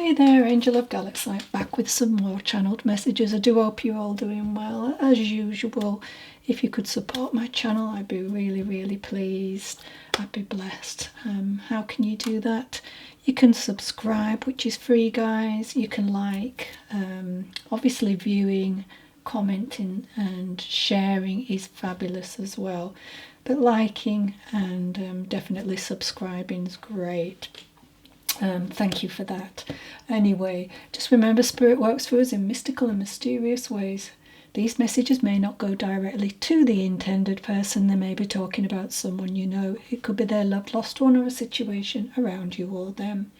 Hey there, Angel of Galaxy, back with some more channeled messages. I do hope you're all doing well. As usual, if you could support my channel, I'd be really, really pleased. I'd be blessed. How can you do that? You can subscribe, which is free, guys. You can like. Obviously, viewing, commenting, and sharing is fabulous as well. But liking and definitely subscribing is great. Thank you for that. Anyway, just remember, Spirit works for us in mystical and mysterious ways. These messages may not go directly to the intended person. They may be talking about someone you know. It could be their loved, lost one, or a situation around you or them.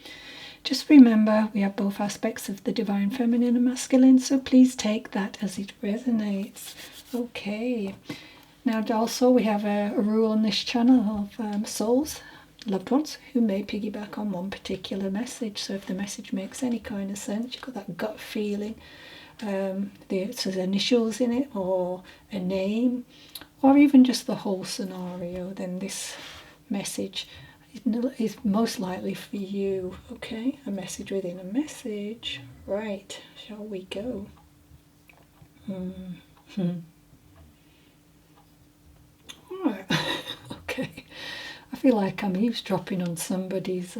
Just remember, we have both aspects of the divine feminine and masculine, so please take that as it resonates. Okay. Now, also, we have a rule on this channel of souls, loved ones, who may piggyback on one particular message. So if the message makes any kind of sense, you've got that gut feeling, there's initials in it, or a name, or even just the whole scenario, then this message is most likely for you. Okay, a message within a message. Right, shall we go? Alright, okay. I feel like I'm eavesdropping on somebody's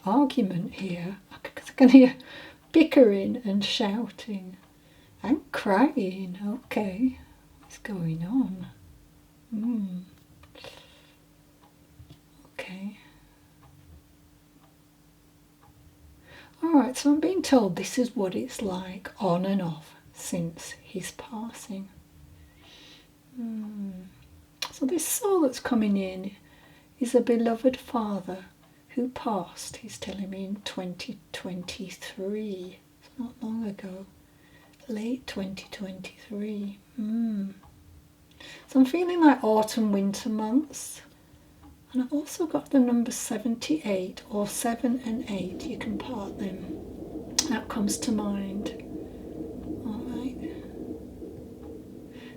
argument here. I can hear bickering and shouting and crying. Okay, what's going on? Okay. Alright, so I'm being told this is what it's like on and off since his passing. So this soul that's coming in is a beloved father who passed, he's telling me, in 2023. It's not long ago. Late 2023. So I'm feeling like autumn, winter months. And I've also got the number 78, or 7 and 8. You can part them. That comes to mind. Alright.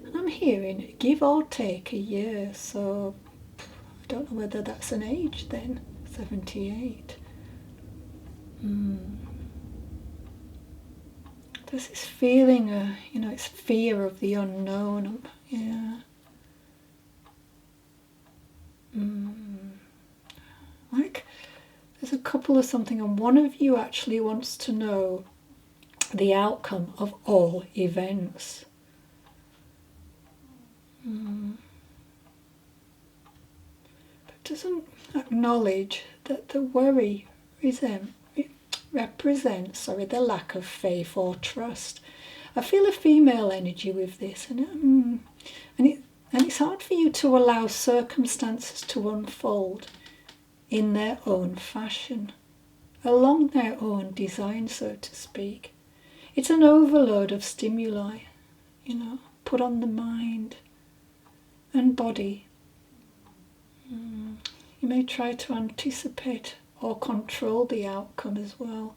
And I'm hearing give or take a year, so I don't know whether that's an age then. 78. There's this feeling, it's fear of the unknown. Yeah. Like there's a couple of something, and one of you actually wants to know the outcome of all events. Doesn't acknowledge that the worry represents the lack of faith or trust. I feel a female energy with this, and it's hard for you to allow circumstances to unfold in their own fashion, along their own design, so to speak. It's an overload of stimuli, put on the mind and body. You may try to anticipate or control the outcome as well.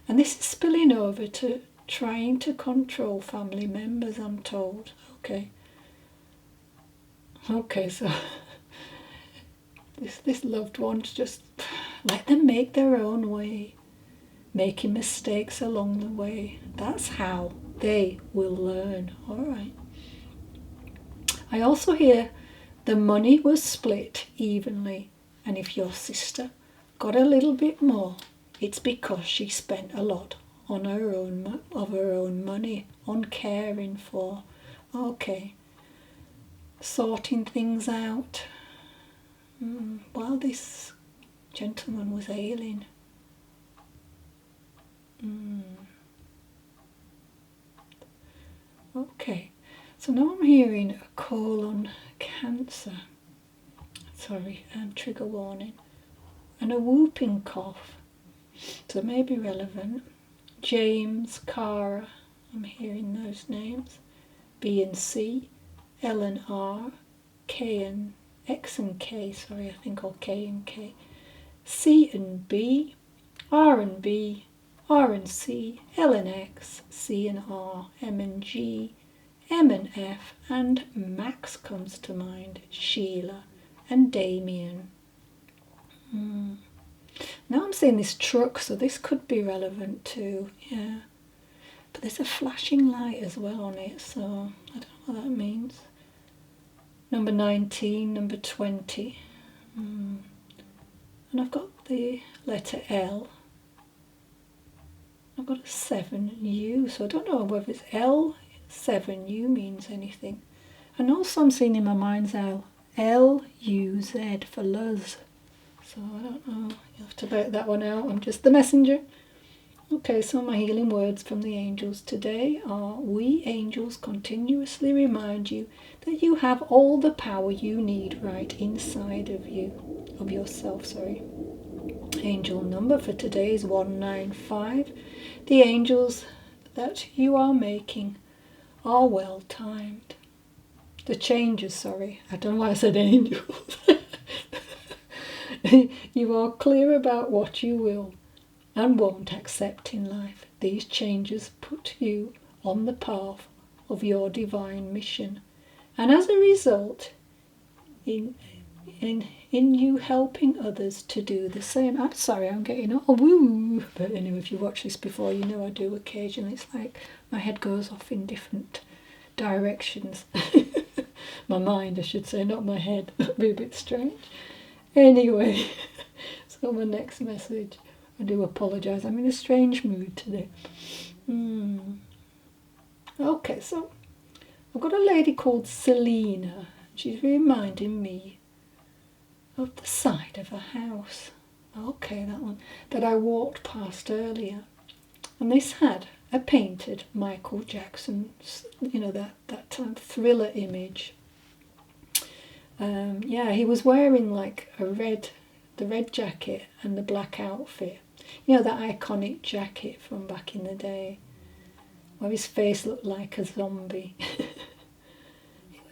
And this is spilling over to trying to control family members, I'm told. Okay, so this loved one, just let them make their own way, making mistakes along the way. That's how they will learn. Alright. I also hear the money was split evenly, and if your sister got a little bit more, it's because she spent a lot on her own money, on caring for. Okay, sorting things out while this gentleman was ailing. Okay, so now I'm hearing a colon cancer. Sorry, trigger warning. And a whooping cough. So it may be relevant. James, Cara, I'm hearing those names. B and C, L and R, K and X and K, or K and K. C and B, R and B, R and C, L and X, C and R, M and G, M and F, and Max comes to mind, Sheila and Damien. Now I'm seeing this truck, so this could be relevant too, yeah. But there's a flashing light as well on it, so I don't know what that means. Number 19, number 20. And I've got the letter L. I've got a 7U, so I don't know whether it's L7U means anything. And also I'm seeing in my mind's eye L-U-Z for Luz. So I don't know, you'll have to work that one out. I'm just the messenger. Okay, so my healing words from the angels today are: we angels continuously remind you that you have all the power you need right inside of you, of yourself, sorry. Angel number for today is 195. The angels that you are making are well timed. The changes, I don't know why I said angels. You are clear about what you will and won't accept in life. These changes put you on the path of your divine mission, and as a result, in you helping others to do the same. I'm sorry, I'm getting all woo. But anyway, if you watch this before, you know I do occasionally. It's like my head goes off in different directions. My mind, I should say, not my head. That'd be a bit strange. Anyway, so my next message. I do apologise, I'm in a strange mood today. Okay, so I've got a lady called Selena. She's reminding me of the side of a house. Okay, that one. That I walked past earlier. And this had a painted Michael Jackson, that Thriller image. He was wearing like the red jacket and the black outfit. You know, that iconic jacket from back in the day, where his face looked like a zombie.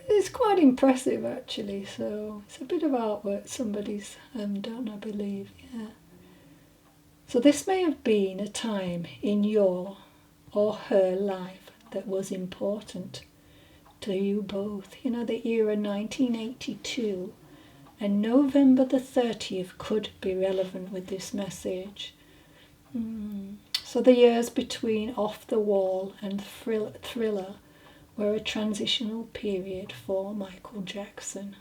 It's quite impressive, actually. So it's a bit of artwork somebody's done, I believe. Yeah. So this may have been a time in your or her life that was important to you both. You know, the era 1982 and November the 30th could be relevant with this message. So the years between Off the Wall and Thriller were a transitional period for Michael Jackson.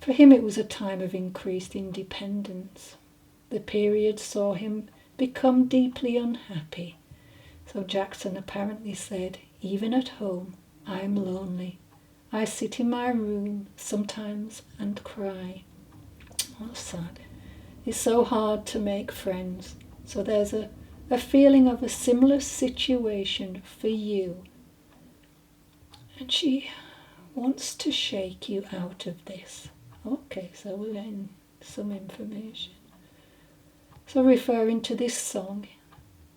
For him it was a time of increased independence. The period saw him become deeply unhappy. So Jackson apparently said, "Even at home, I'm lonely. I sit in my room sometimes and cry." Oh, sad. It's so hard to make friends. So there's a feeling of a similar situation for you. And she wants to shake you out of this. Okay, so we're getting some information. So referring to this song,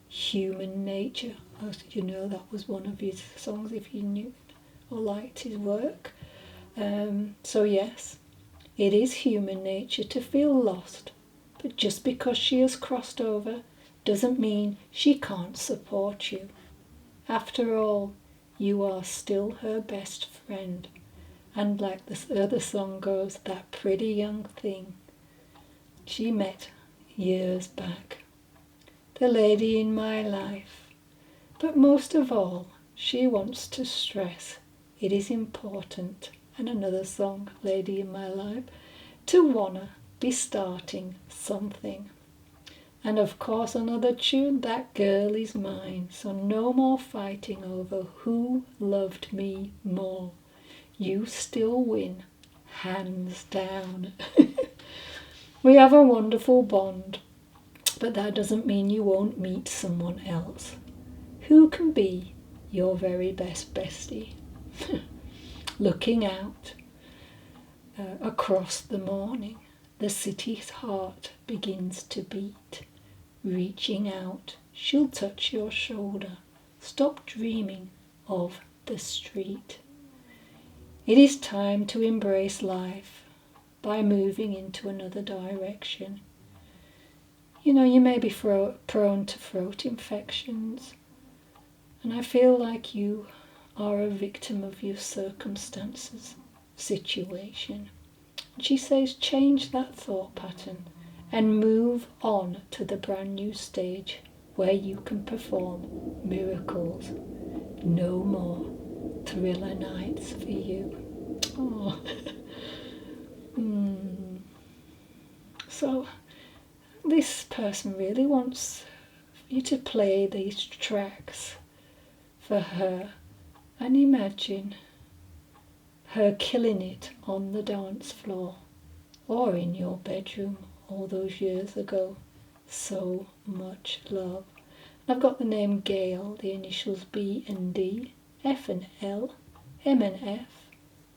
Human Nature. Oh, you know that was one of his songs if you knew or liked his work. So yes, it is human nature to feel lost. But just because she has crossed over doesn't mean she can't support you. After all, you are still her best friend. And like this other song goes, that pretty young thing she met years back. The lady in my life. But most of all, she wants to stress it is important, and another song, Lady in My Life, to wanna be starting something. And of course another tune, That Girl Is Mine. So no more fighting over who loved me more. You still win, hands down. We have a wonderful bond, but that doesn't mean you won't meet someone else who can be your very best bestie. Looking out across the morning, the city's heart begins to beat. Reaching out, she'll touch your shoulder. Stop dreaming of the street. It is time to embrace life by moving into another direction. You know, you may be prone to throat infections, and I feel like you are a victim of your circumstances, situation. She says change that thought pattern and move on to the brand new stage where you can perform miracles. No more thriller nights for you. Oh. So this person really wants you to play these tracks for her and imagine her killing it on the dance floor or in your bedroom all those years ago. So much love. I've got the name Gail, the initials B and D, F and L, M and F,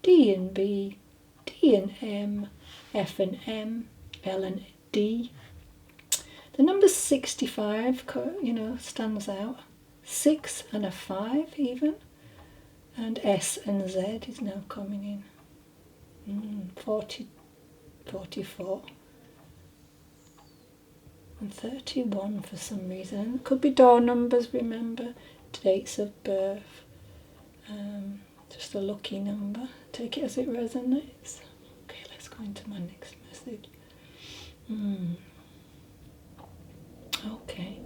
D and B, D and M, F and M, L and D. The number 65, stands out. 6 and a 5 even. And S and Z is now coming in. 40, 44. And 31 for some reason. It could be door numbers, remember. Dates of birth. Just a lucky number. Take it as it resonates. Okay, let's go into my next message. Okay.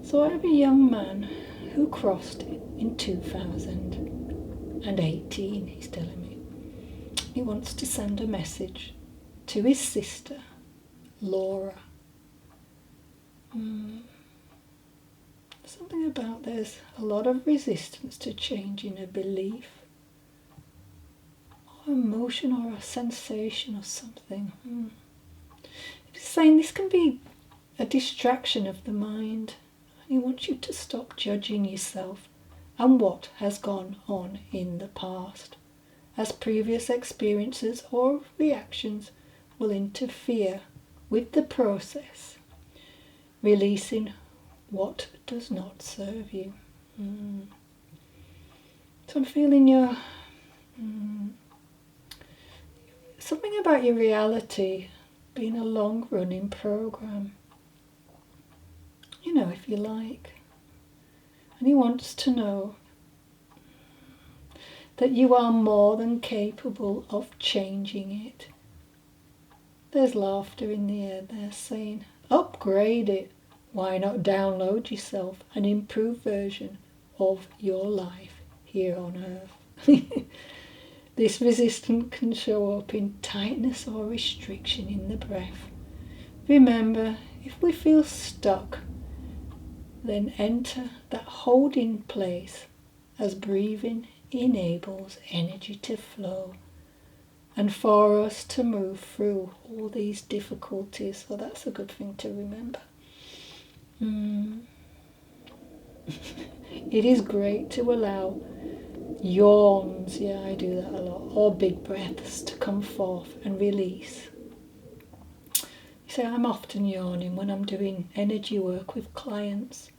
So I have a young man who crossed in 2018, he's telling me. He wants to send a message to his sister, Laura. Something about there's a lot of resistance to changing a belief or emotion or a sensation or something. He's saying this can be a distraction of the mind. He wants you to stop judging yourself and what has gone on in the past, as previous experiences or reactions will interfere with the process, releasing what does not serve you. So I'm feeling your something about your reality being a long-running program, if you like. And he wants to know that you are more than capable of changing it. There's laughter in the air there saying, upgrade it. Why not download yourself an improved version of your life here on Earth? This resistance can show up in tightness or restriction in the breath. Remember, if we feel stuck, then enter that holding place as breathing enables energy to flow and for us to move through all these difficulties. So that's a good thing to remember. It is great to allow yawns, I do that a lot, or big breaths to come forth and release. You see, I'm often yawning when I'm doing energy work with clients.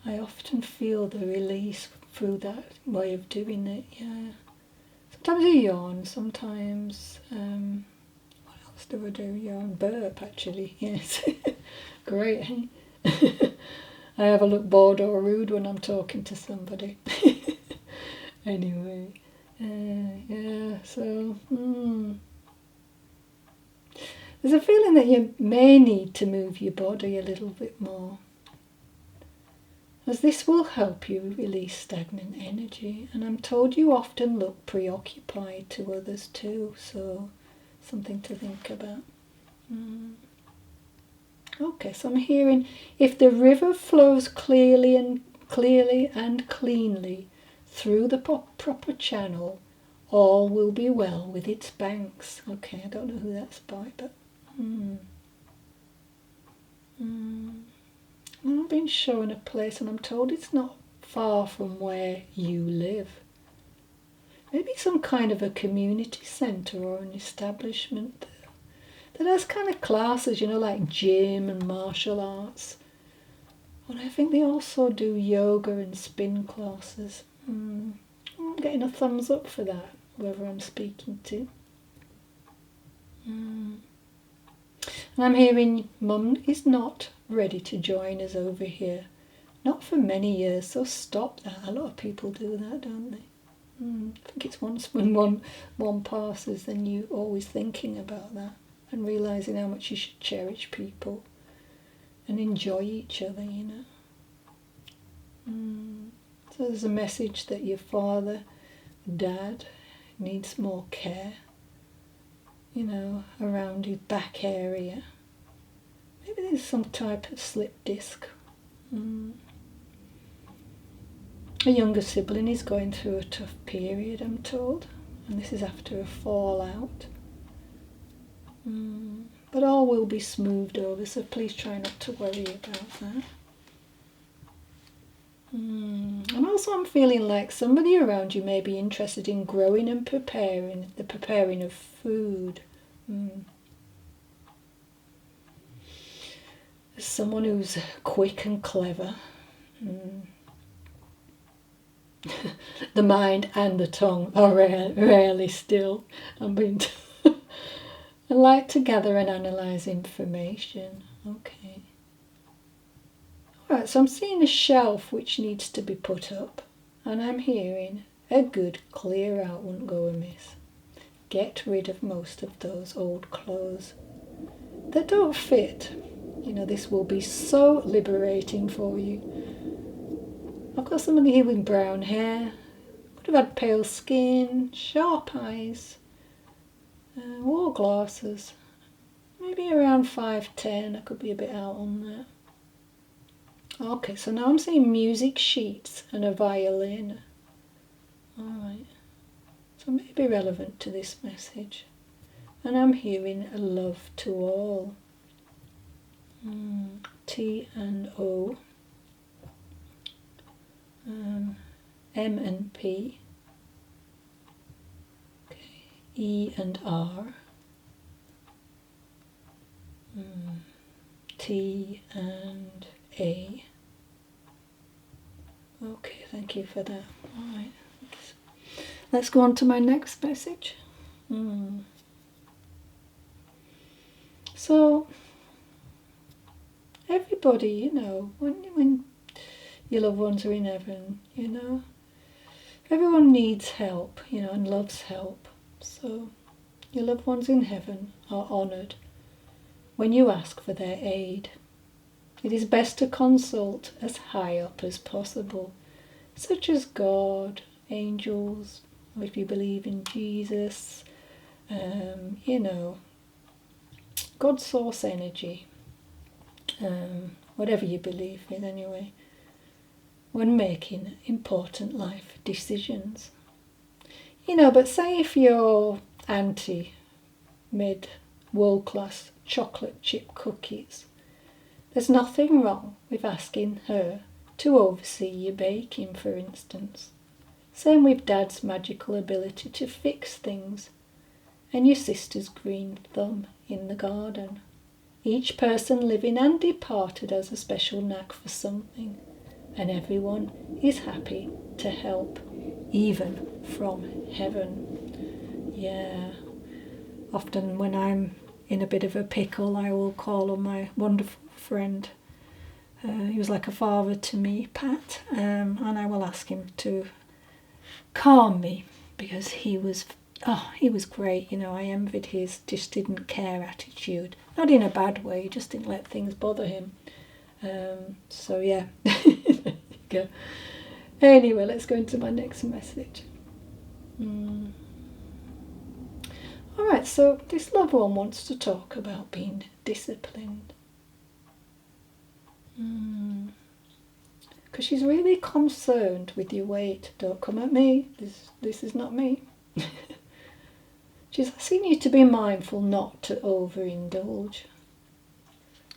I often feel the release through that way of doing it, Sometimes I yawn, sometimes, what else do I do? Yawn, burp actually, yes. Great, hey? I ever look bored or rude when I'm talking to somebody. Anyway, so there's a feeling that you may need to move your body a little bit more, as this will help you release stagnant energy. And I'm told you often look preoccupied to others too, so something to think about. Okay, so I'm hearing, if the river flows clearly and cleanly through the proper channel, all will be well with its banks. Okay, I don't know who that's by, but I've been shown a place and I'm told it's not far from where you live. Maybe some kind of a community centre or an establishment that has kind of classes, like gym and martial arts. And I think they also do yoga and spin classes. I'm getting a thumbs up for that, whoever I'm speaking to. And I'm hearing Mum is not ready to join us over here. Not for many years, so stop that. A lot of people do that, don't they? I think it's once when one passes, then you always thinking about that and realising how much you should cherish people and enjoy each other, you know. So there's a message that your father, dad, needs more care, you know, around his back area. Maybe there's some type of slip disc. A younger sibling is going through a tough period, I'm told, and this is after a fallout. But all will be smoothed over, so please try not to worry about that. And also I'm feeling like somebody around you may be interested in growing and preparing, the preparing of food. There's someone who's quick and clever. The mind and the tongue are rarely still. And like to gather and analyse information. Okay. Alright, so I'm seeing a shelf which needs to be put up. And I'm hearing a good clear out won't go amiss. Get rid of most of those old clothes that don't fit. You know, this will be so liberating for you. I've got somebody here with brown hair, could have had pale skin, sharp eyes, wore glasses, maybe around 5'10", I could be a bit out on that. Okay, so now I'm seeing music sheets and a violin. Alright, so maybe relevant to this message. And I'm hearing a love to all. T and O. M and P, okay. E and R, T and A. Okay, thank you for that. All right, let's go on to my next message. So everybody, you know, when your loved ones are in heaven, you know. Everyone needs help, you know, and loves help. So your loved ones in heaven are honoured when you ask for their aid. It is best to consult as high up as possible, such as God, angels, or if you believe in Jesus, you know, God's source energy, whatever you believe in anyway, when making important life decisions. You know, but say if your auntie made world-class chocolate chip cookies, there's nothing wrong with asking her to oversee your baking, for instance. Same with Dad's magical ability to fix things, and your sister's green thumb in the garden. Each person living and departed has a special knack for something, and everyone is happy to help, even from heaven. Yeah. Often when I'm in a bit of a pickle, I will call on my wonderful friend. He was like a father to me, Pat, and I will ask him to calm me, because he was great. You know, I envied his just didn't care attitude. Not in a bad way, he just didn't let things bother him. So yeah, there you go. Anyway, let's go into my next message. Alright, so this loved one wants to talk about being disciplined. Because she's really concerned with your weight. Don't come at me, this is not me. She's asking you to be mindful not to overindulge.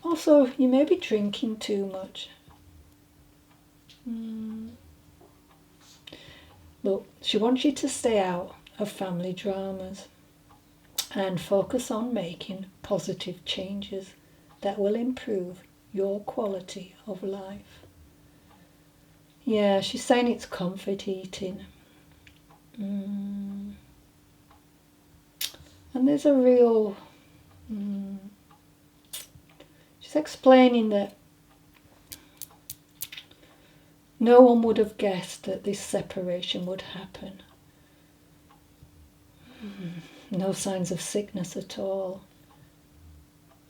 Also, you may be drinking too much. Look, she wants you to stay out of family dramas and focus on making positive changes that will improve your quality of life. Yeah, she's saying it's comfort eating. And there's a real... She's explaining that no one would have guessed that this separation would happen. No signs of sickness at all.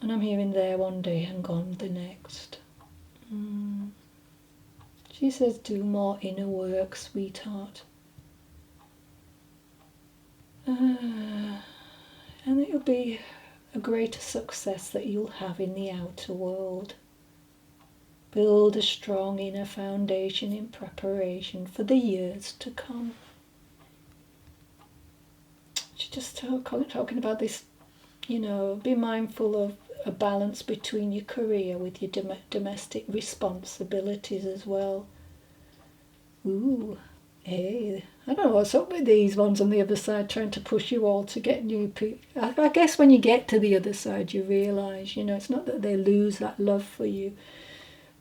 And I'm hearing there one day and gone the next. She says, do more inner work, sweetheart. And it'll be a greater success that you'll have in the outer world. Build a strong inner foundation in preparation for the years to come. She's just talking about this, be mindful of a balance between your career with your domestic responsibilities as well. Ooh, hey, I don't know what's up with these ones on the other side trying to push you all to get new people. I guess when you get to the other side you realise, it's not that they lose that love for you,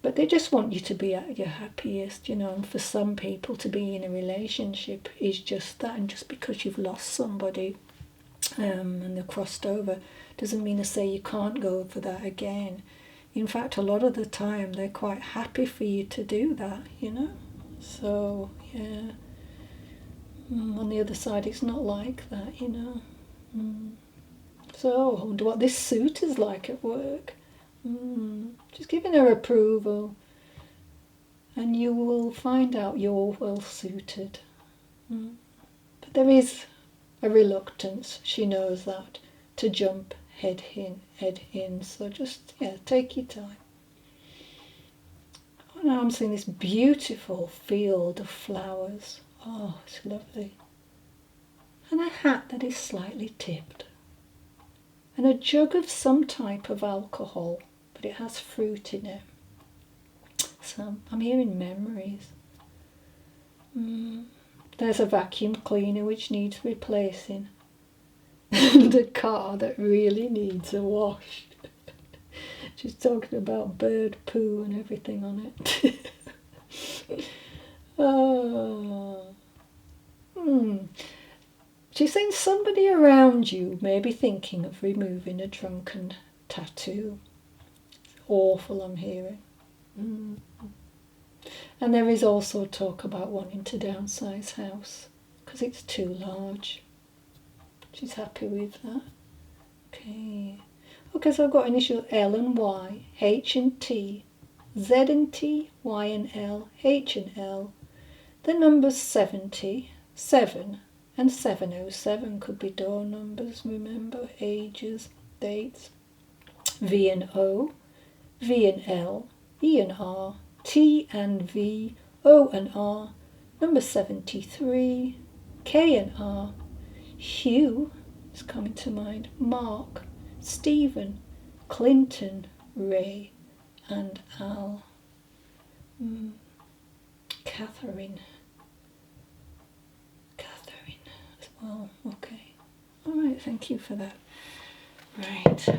but they just want you to be at your happiest, and for some people to be in a relationship is just that, and just because you've lost somebody and they're crossed over doesn't mean to say you can't go for that again. In fact, a lot of the time they're quite happy for you to do that, So, yeah. On the other side, it's not like that, So, I wonder what this suit is like at work. Just giving her approval. And you will find out you're well suited. But there is a reluctance, she knows that, to jump head in. So just, take your time. Now I'm seeing this beautiful field of flowers. Oh, it's lovely. And a hat that is slightly tipped. And a jug of some type of alcohol, but it has fruit in it. So I'm hearing memories. There's a vacuum cleaner which needs replacing. And a car that really needs a wash. She's talking about bird poo and everything on it. She's saying somebody around you may be thinking of removing a drunken tattoo. It's awful, I'm hearing. And there is also talk about wanting to downsize house because it's too large. She's happy with that. Okay, so I've got initial L and Y, H and T, Z and T, Y and L, H and L. The numbers 70, 7 and 707 could be door numbers, remember, ages, dates. V and O, V and L, E and R, T and V, O and R, number 73, K and R, Hugh is coming to mind, Mark, Stephen, Clinton, Ray and Al. Catherine as well. Okay, all right, thank you for that. Right.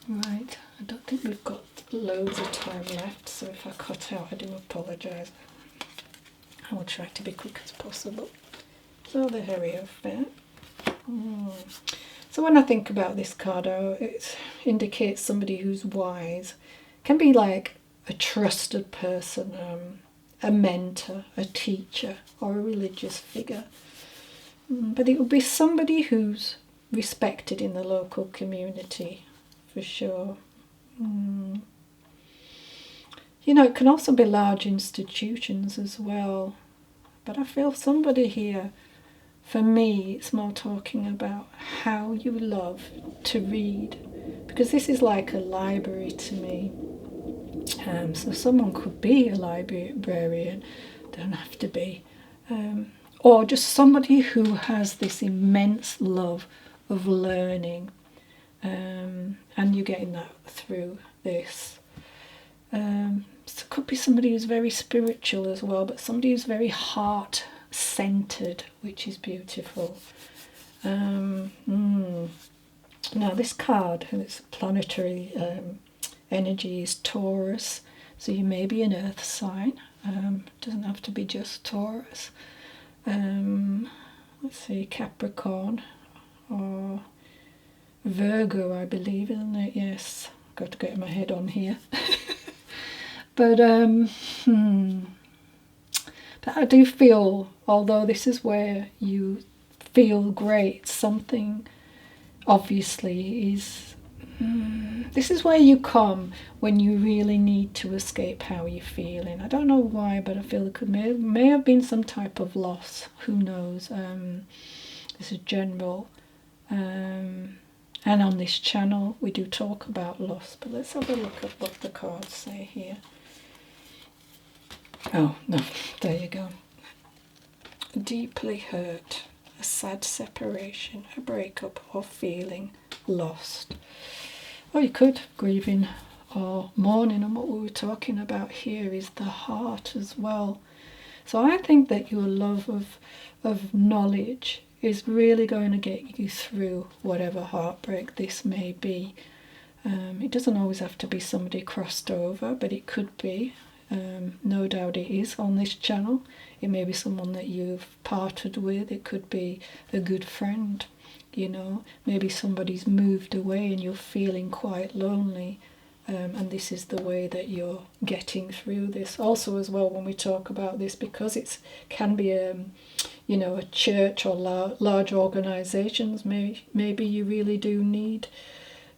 Right, I don't think we've got loads of time left, so if I cut out I do apologise. I will try to be quick as possible. So the Hierophant. So when I think about this card, it indicates somebody who's wise. Can be like a trusted person, a mentor, a teacher, or a religious figure. But it would be somebody who's respected in the local community, for sure. It can also be large institutions as well. But I feel somebody here, for me, it's more talking about how you love to read. Because this is like a library to me. So someone could be a librarian, don't have to be. Or just somebody who has this immense love of learning. And you're getting that through this. So it could be somebody who's very spiritual as well, but somebody who's very heart-centered, which is beautiful. Now this card, and it's planetary energy, is Taurus, so you may be an earth sign. Doesn't have to be just Taurus. Let's see, Capricorn or Virgo, I believe, isn't it? Yes, got to get my head on here. But But I do feel, although this is where you feel great, something obviously is, this is where you come when you really need to escape how you're feeling. I don't know why, but I feel it may have been some type of loss. Who knows? This is general. And on this channel we do talk about loss, but let's have a look at what the cards say here. Oh no, there you go. Deeply hurt, a sad separation, a breakup, or feeling lost. Or you could grieving or mourning, and what we were talking about here is the heart as well. So I think that your love of knowledge is really going to get you through whatever heartbreak this may be. It doesn't always have to be somebody crossed over, but it could be. No doubt it is on this channel. It may be someone that you've parted with. It could be a good friend, you know. Maybe somebody's moved away and you're feeling quite lonely. And this is the way that you're getting through this. Also as well, when we talk about this, because it can be a church or large organisations, maybe you really do need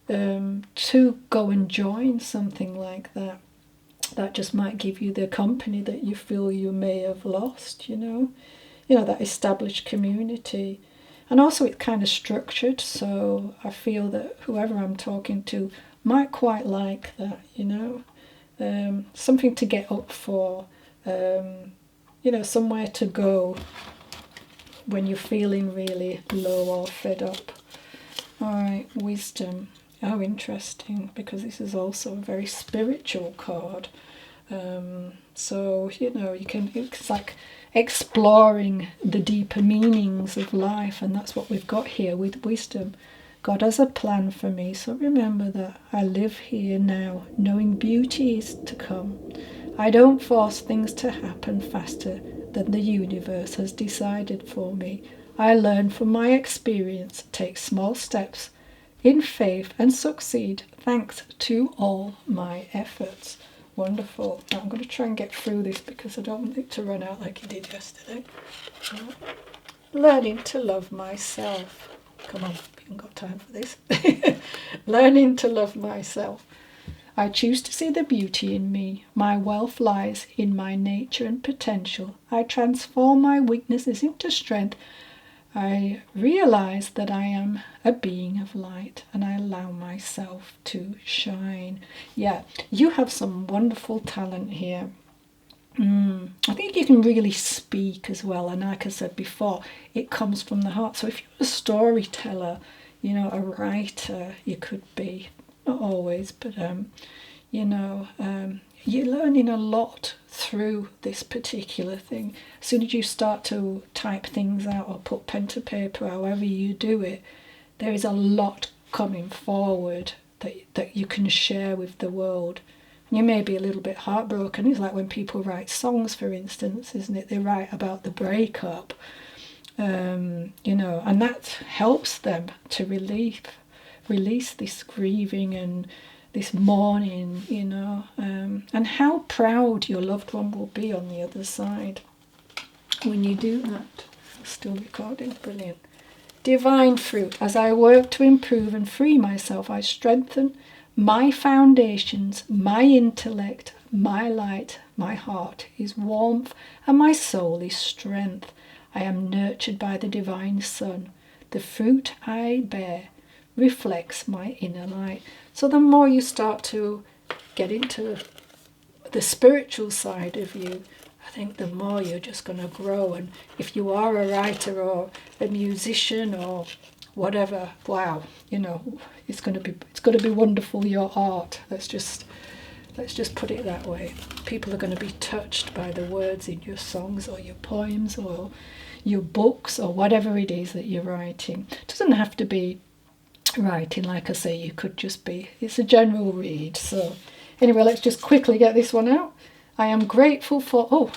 to go and join something like that. That just might give you the company that you feel you may have lost, you know, that established community. And also it's kind of structured, so I feel that whoever I'm talking to might quite like that, you know. Something to get up for, somewhere to go when you're feeling really low or fed up. All right, wisdom. Oh, interesting, because this is also a very spiritual card. So, it's like exploring the deeper meanings of life, and that's what we've got here with wisdom. God has a plan for me, so remember that I live here now, knowing beauty is to come. I don't force things to happen faster than the universe has decided for me. I learn from my experience, take small steps in faith and succeed thanks to all my efforts. Wonderful. Now I'm going to try and get through this because I don't want it to run out like it did yesterday. Learning to love myself. Come on, we haven't got time for this. Learning to love myself. I choose to see the beauty in me. My wealth lies in my nature and potential. I transform my weaknesses into strength. I realize that I am a being of light and I allow myself to shine. Yeah, you have some wonderful talent here. I think you can really speak as well, and like I said before, it comes from the heart. So if you're a storyteller, a writer, you could be, not always, but you're learning a lot through this particular thing. As soon as you start to type things out or put pen to paper, however you do it, there is a lot coming forward that you can share with the world. You may be a little bit heartbroken. It's like when people write songs, for instance, isn't it? They write about the breakup, and that helps them to release this grieving and this mourning, and how proud your loved one will be on the other side when you do that. Still recording, brilliant. Divine fruit. As I work to improve and free myself, I strengthen my foundations, my intellect, my light, my heart is warmth, and my soul is strength. I am nurtured by the divine sun. The fruit I bear reflects my inner light. So the more you start to get into the spiritual side of you, I think the more you're just going to grow. And if you are a writer or a musician or whatever, wow, it's going to be wonderful, your art. Let's just put it that way. People are going to be touched by the words in your songs or your poems or your books or whatever it is that you're writing. It doesn't have to be writing, like I say, you could just be, it's a general read. So anyway, let's just quickly get this one out. I am grateful for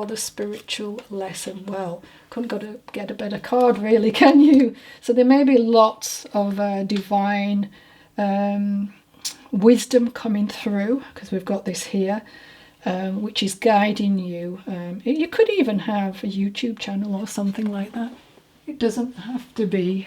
the spiritual lesson. Well, couldn't get a better card really, can you? So there may be lots of divine wisdom coming through, because we've got this here. which is guiding you. You could even have a YouTube channel or something like that. It doesn't have to be